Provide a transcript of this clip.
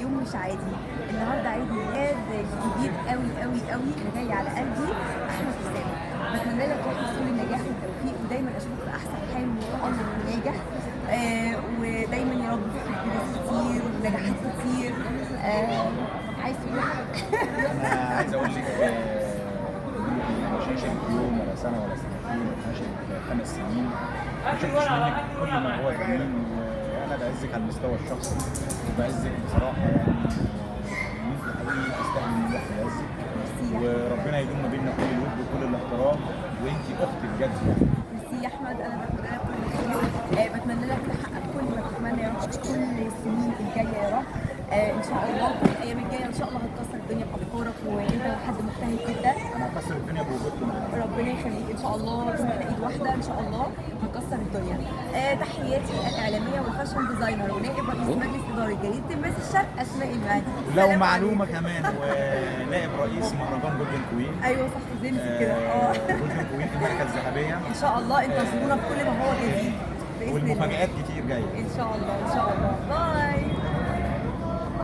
يوم مش عادي. النهارده عيد ميلاد كبير قوي قوي قوي اللي جاي على قلبي، احمد حسام. بتمنى لك يا احمد كل النجاح والتوفيق، ودايما اشوفك في احسن حال ومتالق وناجح. ودايما يا رب في حاجات كتير ونجاحات كتير. عايز تقول حاجه؟ انا عايز اقول لك مش عشان يوم ولا سنه ولا سنتين ولا عشان 5 سنين ما شفتش منك كل ما هو جميل، وانا بعزك على المستوى الشخصي وبعزك بصراحه يعني انت حقيقي تستاهلي ان الواحد يعزك، وربنا يدوم ما بيننا كل الود وكل الاحترام، وانت اختي بجد يعني. ميرسي يا احمد، انا بتمنى لك كل خير. بتمنى لك تحقق كل ما تتمنى يا رب كل السنين الجايه يا رب. ان شاء الله كل الايام الجايه ان شاء الله هتكسر الدنيا بافكارك، وانت حد مجتهد جدا. انا هكسر الدنيا بوجودكم معايا. ربنا يخليك ان شاء الله، كلنا ايد واحده ان شاء الله هنكسر الدنيا. تحياتي الاعلاميه والفاشن ديزاينر ونائب رئيس مجلس اداره جريده تلميذ الشرق اسماء المهدي. لو معلومه كمان، ونائب رئيس مهرجان جولدن كوين. ايوه صح، زي كده. جولدن كوين في المركز الذهبيه ان شاء الله انتظرونا في كل ما هو جديد باذن الله. والمفاجآت كتير جايه ان شاء الله ان شاء الله. باي.